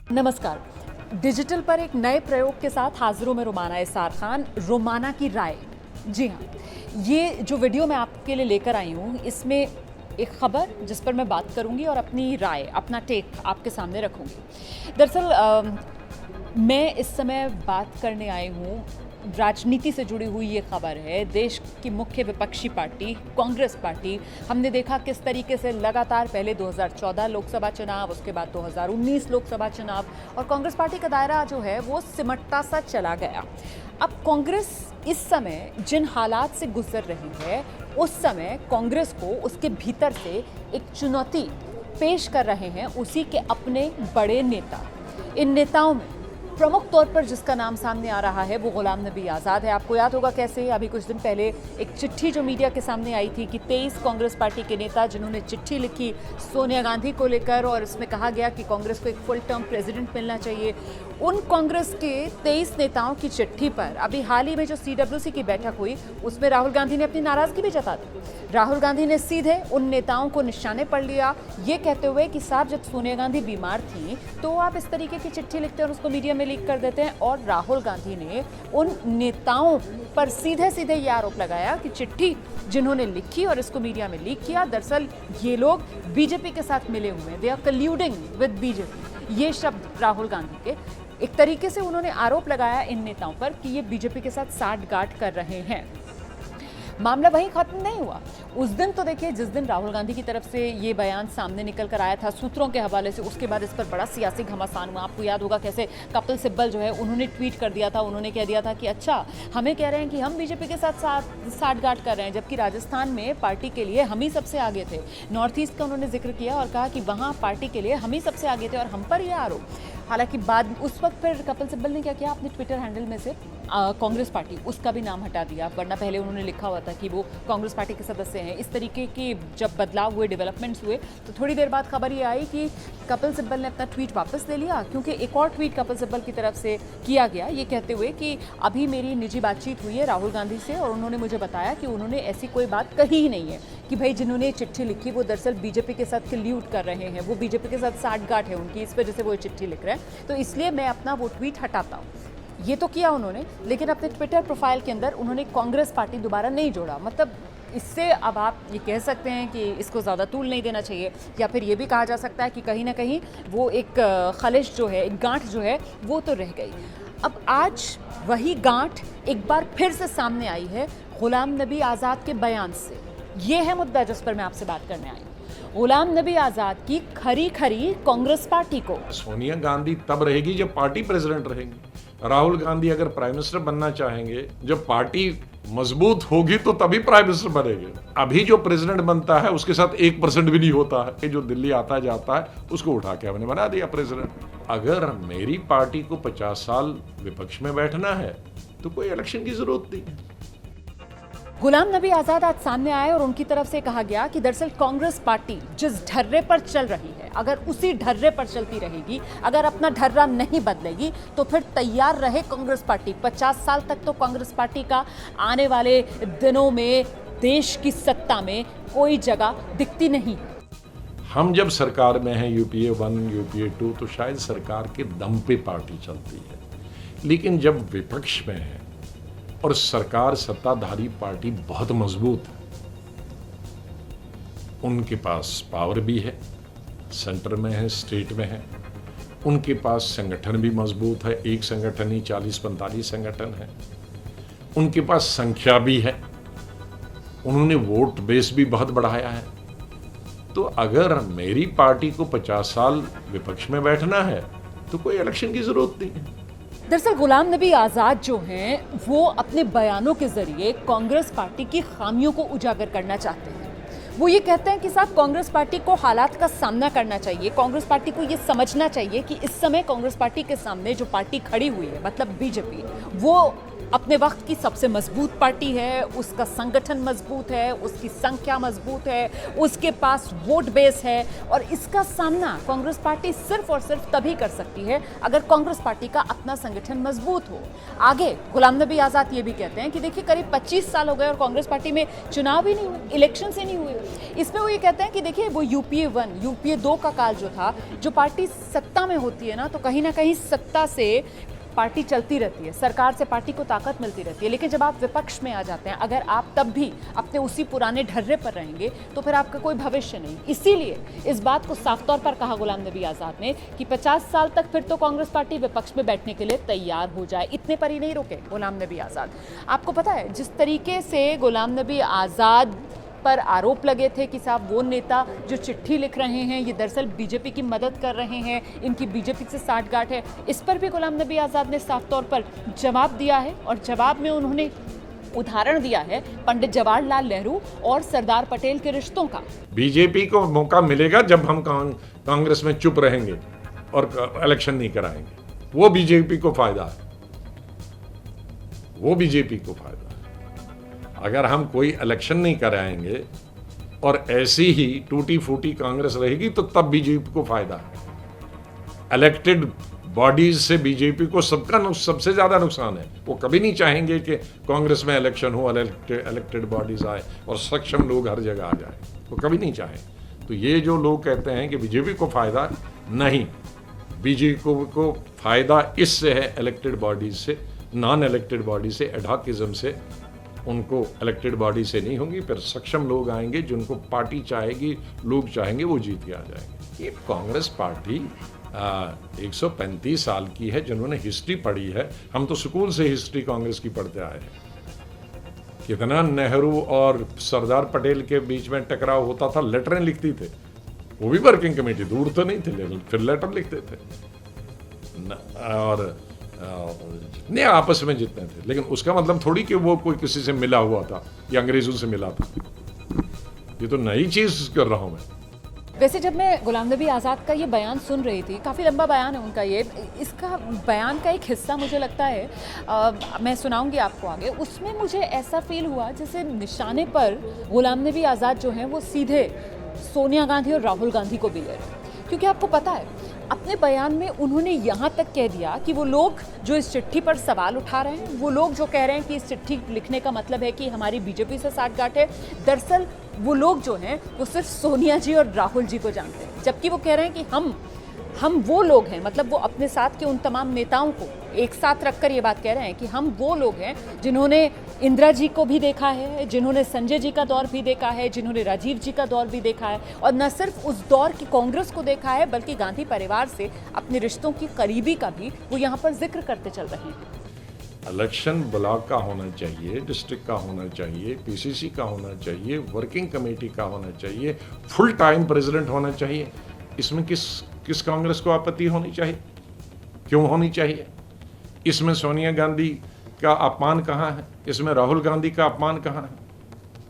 नमस्कार। डिजिटल पर एक नए प्रयोग के साथ हाजिरों में रोमाना इसार खान, रोमाना की राय। जी हाँ, ये जो वीडियो मैं आपके लिए लेकर आई हूँ, इसमें एक खबर जिस पर मैं बात करूँगी और अपनी राय, अपना टेक आपके सामने रखूँगी। दरअसल मैं इस समय बात करने आई हूँ, राजनीति से जुड़ी हुई ये खबर है। देश की मुख्य विपक्षी पार्टी कांग्रेस पार्टी, हमने देखा किस तरीके से लगातार पहले 2014 लोकसभा चुनाव, उसके बाद 2019 लोकसभा चुनाव, और कांग्रेस पार्टी का दायरा जो है वो सिमटता सा चला गया। अब कांग्रेस इस समय जिन हालात से गुजर रही है, उस समय कांग्रेस को उसके भीतर से एक चुनौती पेश कर रहे हैं उसी के अपने बड़े नेता। इन नेताओं में प्रमुख तौर पर जिसका नाम सामने आ रहा है वो गुलाम नबी आज़ाद है। आपको याद होगा कैसे अभी कुछ दिन पहले एक चिट्ठी जो मीडिया के सामने आई थी कि 23 कांग्रेस पार्टी के नेता जिन्होंने चिट्ठी लिखी सोनिया गांधी को लेकर, और इसमें कहा गया कि कांग्रेस को एक फुल टर्म प्रेसिडेंट मिलना चाहिए। उन कांग्रेस के 23 नेताओं की चिट्ठी पर अभी हाल ही में जो CWC की बैठक हुई, उसमें राहुल गांधी ने अपनी नाराजगी भी जता दी। राहुल गांधी ने सीधे उन नेताओं को निशाने पर लिया, ये कहते हुए कि साहब जब सोनिया गांधी बीमार थी तो आप इस तरीके की चिट्ठी लिखते हैं और उसको मीडिया में लीक कर देते हैं। और राहुल गांधी ने उन नेताओं पर सीधे सीधे ये आरोप लगाया कि चिट्ठी जिन्होंने लिखी और इसको मीडिया में लीक किया, दरअसल ये लोग बीजेपी के साथ मिले हुए हैं, दे आर कल्यूडिंग विद बीजेपी। ये शब्द राहुल गांधी के, एक तरीके से उन्होंने आरोप लगाया इन नेताओं पर कि ये बीजेपी के साथ साठगांठ कर रहे हैं। मामला वहीं खत्म नहीं हुआ। उस दिन तो देखिए, जिस दिन राहुल गांधी की तरफ से ये बयान सामने निकल कर आया था सूत्रों के हवाले से, उसके बाद इस पर बड़ा सियासी घमासान हुआ। आपको याद होगा कैसे कपिल सिब्बल जो है उन्होंने ट्वीट कर दिया था, उन्होंने कह दिया था कि अच्छा हमें कह रहे हैं कि हम बीजेपी के साथ साठगांठ कर रहे हैं, जबकि राजस्थान में पार्टी के लिए हम ही सबसे आगे थे। नॉर्थ ईस्ट का उन्होंने जिक्र किया और कहा कि वहाँ पार्टी के लिए हम ही सबसे आगे थे और हम पर यह आरोप। हालांकि बाद उस वक्त फिर कपिल सिब्बल ने क्या किया, अपने ट्विटर हैंडल में से कांग्रेस पार्टी उसका भी नाम हटा दिया, वरना पहले उन्होंने लिखा हुआ था कि वो कांग्रेस पार्टी के सदस्य हैं। इस तरीके के जब बदलाव हुए, डेवलपमेंट्स हुए, तो थोड़ी देर बाद खबर ये आई कि कपिल सिब्बल ने अपना ट्वीट वापस ले लिया, क्योंकि एक और ट्वीट कपिल सिब्बल की तरफ से किया गया, ये कहते हुए कि अभी मेरी निजी बातचीत हुई है राहुल गांधी से और उन्होंने मुझे बताया कि उन्होंने ऐसी कोई बात कही ही नहीं है कि भाई जिन्होंने चिट्ठी लिखी वो दरअसल बीजेपी के साथ कल्यूड कर रहे हैं, वो बीजेपी के साथ साठगांठ है उनकी, इस वजह से वो चिट्ठी लिख रहे हैं, तो इसलिए मैं अपना वो ट्वीट हटाता हूँ। ये तो किया उन्होंने, लेकिन अपने ट्विटर प्रोफाइल के अंदर उन्होंने कांग्रेस पार्टी दोबारा नहीं जोड़ा। मतलब इससे अब आप ये कह सकते हैं कि इसको ज़्यादा तूल नहीं देना चाहिए, या फिर ये भी कहा जा सकता है कि कहीं ना कहीं वो एक खलिश जो है, एक गांठ जो है वो तो रह गई। अब आज वही गांठ एक बार फिर से सामने आई है गुलाम नबी आज़ाद के बयान से। ये है मुद्दा जिस पर मैं आपसे बात करने आई हूँ। गुलाम नबी आज़ाद की खरी खरी कांग्रेस पार्टी को। सोनिया गांधी तब रहेगी जब पार्टी प्रेसिडेंट रहेंगी। राहुल गांधी अगर प्राइम मिनिस्टर बनना चाहेंगे, जब पार्टी मजबूत होगी तो तभी प्राइम मिनिस्टर बनेंगे। अभी जो प्रेसिडेंट बनता है उसके साथ 1% भी नहीं होता है। जो दिल्ली आता जाता है उसको उठा के हमने बना दिया प्रेसिडेंट। अगर मेरी पार्टी को 50 साल विपक्ष में बैठना है तो कोई इलेक्शन की जरूरत नहीं है। गुलाम नबी आज़ाद आज सामने आए और उनकी तरफ से कहा गया कि दरअसल कांग्रेस पार्टी जिस ढर्रे पर चल रही है, अगर उसी ढर्रे पर चलती रहेगी, अगर अपना ढर्रा नहीं बदलेगी, तो फिर तैयार रहे कांग्रेस पार्टी। 50 साल तक तो कांग्रेस पार्टी का आने वाले दिनों में देश की सत्ता में कोई जगह दिखती नहीं। हम जब सरकार में हैं, UPA 1, UPA 2, तो शायद सरकार के दम पे पार्टी चलती है, लेकिन जब विपक्ष में है और सरकार सत्ताधारी पार्टी बहुत मजबूत है, उनके पास पावर भी है, सेंटर में है, स्टेट में है, उनके पास संगठन भी मजबूत है, एक संगठन ही 40-45 संगठन है, उनके पास संख्या भी है, उन्होंने वोट बेस भी बहुत बढ़ाया है। तो अगर मेरी पार्टी को 50 साल विपक्ष में बैठना है तो कोई इलेक्शन की जरूरत नहीं है। दरअसल गुलाम नबी आज़ाद जो हैं वो अपने बयानों के जरिए कांग्रेस पार्टी की खामियों को उजागर करना चाहते हैं। वो ये कहते हैं कि साहब कांग्रेस पार्टी को हालात का सामना करना चाहिए, कांग्रेस पार्टी को ये समझना चाहिए कि इस समय कांग्रेस पार्टी के सामने जो पार्टी खड़ी हुई है, मतलब बीजेपी, वो अपने वक्त की सबसे मजबूत पार्टी है, उसका संगठन मजबूत है, उसकी संख्या मजबूत है, उसके पास वोट बेस है और इसका सामना कांग्रेस पार्टी सिर्फ और सिर्फ तभी कर सकती है अगर कांग्रेस पार्टी का अपना संगठन मजबूत हो। आगे गुलाम नबी आज़ाद ये भी कहते हैं कि देखिए करीब 25 साल हो गए और कांग्रेस पार्टी में चुनाव ही नहीं हुए, इलेक्शन से नहीं हुए। इसमें वो ये कहते हैं कि देखिए वो यूपीए 1, यूपीए 2 का काल जो था, जो पार्टी सत्ता में होती है ना कहीं सत्ता से पार्टी चलती रहती है, सरकार से पार्टी को ताकत मिलती रहती है, लेकिन जब आप विपक्ष में आ जाते हैं, अगर आप तब भी अपने उसी पुराने ढर्रे पर रहेंगे तो फिर आपका कोई भविष्य नहीं। इसीलिए इस बात को साफ तौर पर कहा गुलाम नबी आज़ाद ने कि 50 साल तक फिर तो कांग्रेस पार्टी विपक्ष में बैठने के लिए तैयार हो जाए। इतने पर ही नहीं रुके गुलाम नबी आज़ाद। आपको पता है जिस तरीके से गुलाम नबी आज़ाद पर आरोप लगे थे कि साहब वो नेता जो चिट्ठी लिख रहे हैं ये दरअसल बीजेपी की मदद कर रहे हैं, इनकी बीजेपी से साठगांठ है, इस पर भी गुलाम नबी आज़ाद ने साफ तौर पर जवाब दिया है और जवाब में उन्होंने उदाहरण दिया है पंडित जवाहरलाल नेहरू और सरदार पटेल के रिश्तों का। बीजेपी को मौका मिलेगा जब हम कांग्रेस में चुप रहेंगे और इलेक्शन नहीं कराएंगे, वो बीजेपी को फायदा है, वो बीजेपी को फायदा है। अगर हम कोई इलेक्शन नहीं कराएंगे और ऐसी ही टूटी फूटी कांग्रेस रहेगी तो तब बीजेपी को फायदा है। इलेक्टेड बॉडीज से बीजेपी को सबसे ज्यादा नुकसान है। वो कभी नहीं चाहेंगे कि कांग्रेस में इलेक्शन हो, इलेक्टेड बॉडीज आए और सक्षम लोग हर जगह आ जाए, वो कभी नहीं चाहें। तो ये जो लोग कहते हैं कि बीजेपी को फायदा, नहीं, बीजेपी को फायदा इससे है इलेक्टेड बॉडीज से, नॉन इलेक्टेड बॉडी से, एडहॉकिज्म से। उनको इलेक्टेड बॉडी से नहीं होंगी, फिर सक्षम लोग आएंगे जिनको पार्टी चाहेगी, लोग चाहेंगे, वो जीत के आ जाएंगे। ये कांग्रेस पार्टी 135 साल की है, जिन्होंने हिस्ट्री पढ़ी है। हम तो स्कूल से हिस्ट्री कांग्रेस की पढ़ते आए हैं। कितना नेहरू और सरदार पटेल के बीच में टकराव होता था, लेटरें लिखती थे, वो भी वर्किंग कमेटी, दूर तो नहीं थे, फिर लेटर लिखते थे और जितने आपस में जितने थे। लेकिन उसका मतलब थोड़ी कि वो कोई किसी से मिला हुआ था या अंग्रेजों से मिला था। ये तो नई चीज कर रहा हूं मैं। वैसे जब मैं गुलाम नबी आज़ाद का ये बयान सुन रही थी, काफ़ी लंबा बयान है उनका ये, इसका बयान का एक हिस्सा मुझे लगता है मैं सुनाऊंगी आपको आगे। उसमें मुझे ऐसा फील हुआ जैसे निशाने पर गुलाम नबी आज़ाद जो हैं वो सीधे सोनिया गांधी और राहुल गांधी को भी ले रहे हैं। क्योंकि आपको पता है अपने बयान में उन्होंने यहाँ तक कह दिया कि वो लोग जो इस चिट्ठी पर सवाल उठा रहे हैं, वो लोग जो कह रहे हैं कि इस चिट्ठी लिखने का मतलब है कि हमारी बीजेपी से साठगांठ है, दरअसल वो लोग जो हैं वो सिर्फ सोनिया जी और राहुल जी को जानते हैं। जबकि वो कह रहे हैं कि हम वो लोग हैं, मतलब वो अपने साथ के उन तमाम नेताओं को एक साथ रखकर ये बात कह रहे हैं कि हम वो लोग हैं जिन्होंने इंदिरा जी को भी देखा है, जिन्होंने संजय जी का दौर भी देखा है, जिन्होंने राजीव जी का दौर भी देखा है, और न सिर्फ उस दौर की कांग्रेस को देखा है बल्कि गांधी परिवार से अपने रिश्तों की करीबी का भी वो यहाँ पर जिक्र करते चल रहे हैं। इलेक्शन ब्लॉक का होना चाहिए, डिस्ट्रिक्ट का होना चाहिए, पीसीसी का होना चाहिए, वर्किंग कमेटी का होना चाहिए, फुल टाइम प्रेसिडेंट होना चाहिए। इसमें किस कांग्रेस को आपत्ति होनी चाहिए? क्यों होनी चाहिए? इसमें सोनिया गांधी का अपमान कहाँ है? इसमें राहुल गांधी का अपमान कहाँ है?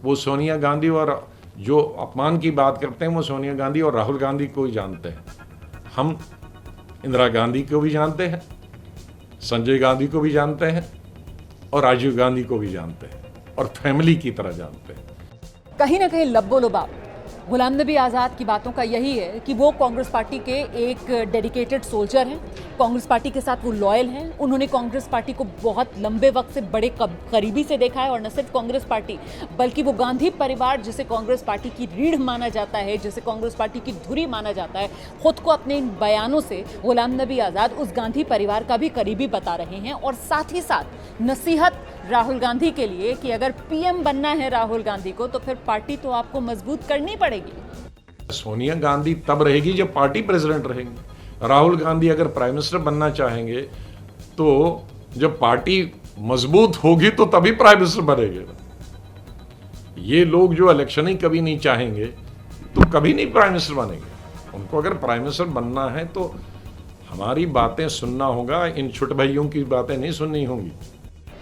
वो सोनिया गांधी और जो अपमान की बात करते हैं वो सोनिया गांधी और राहुल गांधी को ही जानते हैं। हम इंदिरा गांधी को भी जानते हैं, संजय गांधी को भी जानते हैं और राजीव गांधी को भी जानते हैं और फैमिली की तरह जानते हैं। कहीं ना कहीं लब्बो लुबाब गुलाम नबी आज़ाद की बातों का यही है कि वो कांग्रेस पार्टी के एक डेडिकेटेड सोल्जर हैं, कांग्रेस पार्टी के साथ वो लॉयल हैं। उन्होंने कांग्रेस पार्टी को बहुत लंबे वक्त से बड़े करीबी से देखा है और न सिर्फ कांग्रेस पार्टी बल्कि वो गांधी परिवार जिसे कांग्रेस पार्टी की रीढ़ माना जाता है, जिसे कांग्रेस पार्टी की धुरी माना जाता है, खुद को अपने इन बयानों से गुलाम नबी आज़ाद उस गांधी परिवार का भी करीबी बता रहे हैं। और साथ ही साथ नसीहत राहुल गांधी के लिए कि अगर पीएम बनना है राहुल गांधी को तो फिर पार्टी तो आपको मजबूत करनी पड़ेगी। सोनिया गांधी तब रहेगी जब पार्टी प्रेसिडेंट रहेंगी। राहुल गांधी अगर प्राइम मिनिस्टर बनना चाहेंगे तो जब पार्टी मजबूत होगी तो तभी प्राइम मिनिस्टर बनेंगे। ये लोग जो इलेक्शन ही कभी नहीं चाहेंगे तो कभी नहीं प्राइम मिनिस्टर बनेंगे। उनको अगर प्राइम मिनिस्टर बनना है तो हमारी बातें सुनना होगा, इन छोटे भाइयों की बातें नहीं सुननी होंगी।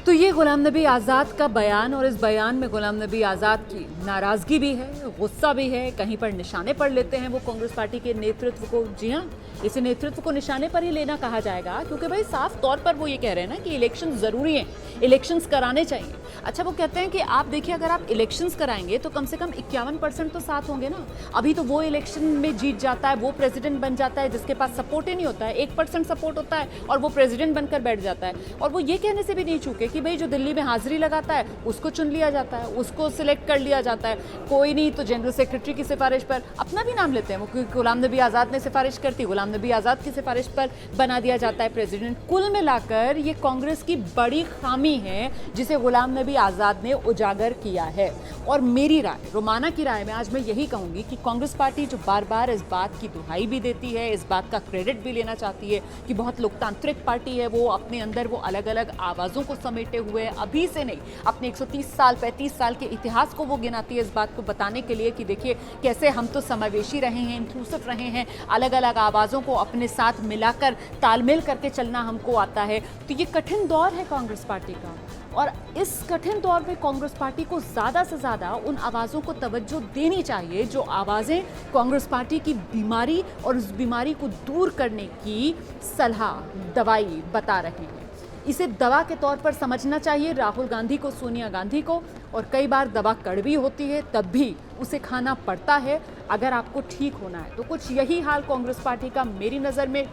तो ये गुलाम नबी आज़ाद का बयान, और इस बयान में गुलाम नबी आज़ाद की नाराज़गी भी है, गुस्सा भी है, कहीं पर निशाने पर लेते हैं वो कांग्रेस पार्टी के नेतृत्व को। जी हाँ, इसे नेतृत्व को निशाने पर ही लेना कहा जाएगा, क्योंकि भाई साफ तौर पर वो ये कह रहे हैं ना कि इलेक्शन ज़रूरी हैं, इलेक्शंस कराने चाहिए। अच्छा, वो कहते हैं कि आप देखिए, अगर आप इलेक्शंस कराएंगे तो कम से कम 51% तो साथ होंगे ना। अभी तो वो इलेक्शन में जीत जाता है, वो प्रेसिडेंट बन जाता है जिसके पास सपोर्ट ही नहीं होता है, 1% सपोर्ट होता है और वो प्रेसिडेंट बनकर बैठ जाता है। और वो ये कहने से भी नहीं चूके कि भाई जो दिल्ली में हाजिरी लगाता है उसको चुन लिया जाता है, उसको सिलेक्ट कर लिया जाता है, कोई नहीं तो जनरल सेक्रेटरी की सिफारिश पर अपना भी नाम लेते हैं, वो गुलाम नबी आज़ाद ने सिफारिश करती, गुलाम नबी आज़ाद की सिफारिश पर बना दिया जाता है प्रेसिडेंट। कुल मिलाकर ये कांग्रेस की बड़ी खामी है जिसे गुलाम नबी आज़ाद ने उजागर किया है। और मेरी राय, रोमाना की राय में आज मैं यही कहूँगी कि कांग्रेस पार्टी जो बार बार इस बात की दुहाई भी देती है, इस बात का क्रेडिट भी लेना चाहती है कि बहुत लोकतांत्रिक पार्टी है, वो अपने अंदर वो अलग अलग आवाज़ों को समेटे हुए अभी से नहीं, अपने 130 साल 35 साल के इतिहास को वो गिनाती है इस बात को बताने के लिए कि देखिए कैसे हम तो समावेशी रहे हैं, इंक्लूसिव रहे हैं, अलग अलग आवाज़ों को अपने साथ मिलाकर तालमेल करके चलना हमको आता है। तो ये कठिन दौर है कांग्रेस पार्टी का, और इस कठिन दौर में कांग्रेस पार्टी को ज़्यादा से ज़्यादा उन आवाज़ों को तवज्जो देनी चाहिए जो आवाज़ें कांग्रेस पार्टी की बीमारी और उस बीमारी को दूर करने की सलाह, दवाई बता रहे हैं। इसे दवा के तौर पर समझना चाहिए राहुल गांधी को, सोनिया गांधी को, और कई बार दवा कड़वी होती है तब भी उसे खाना पड़ता है अगर आपको ठीक होना है। तो कुछ यही हाल कांग्रेस पार्टी का मेरी नज़र में।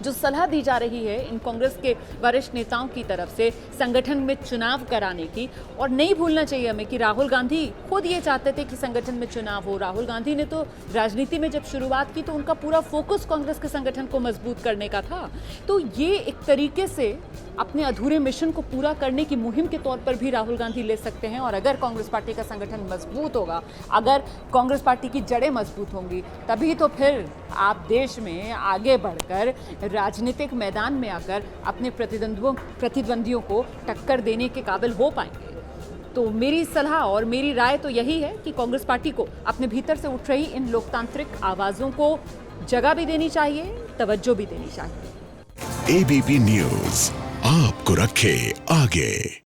जो सलाह दी जा रही है इन कांग्रेस के वरिष्ठ नेताओं की तरफ से संगठन में चुनाव कराने की, और नहीं भूलना चाहिए हमें कि राहुल गांधी खुद ये चाहते थे कि संगठन में चुनाव हो। राहुल गांधी ने तो राजनीति में जब शुरुआत की तो उनका पूरा फोकस कांग्रेस के संगठन को मजबूत करने का था। तो ये एक तरीके से अपने अधूरे मिशन को पूरा करने की मुहिम के तौर पर भी राहुल गांधी ले सकते हैं। और अगर कांग्रेस पार्टी का संगठन मजबूत होगा, अगर कांग्रेस पार्टी की जड़ें मजबूत होंगी, तभी तो फिर आप देश में आगे बढ़कर राजनीतिक मैदान में आकर अपने प्रतिद्वंदियों को टक्कर देने के काबिल हो पाएंगे। तो मेरी सलाह और मेरी राय तो यही है कि कांग्रेस पार्टी को अपने भीतर से उठ रही इन लोकतांत्रिक आवाज़ों को जगह भी देनी चाहिए, तवज्जो भी देनी चाहिए। एबीपी न्यूज़ आपको रखे आगे।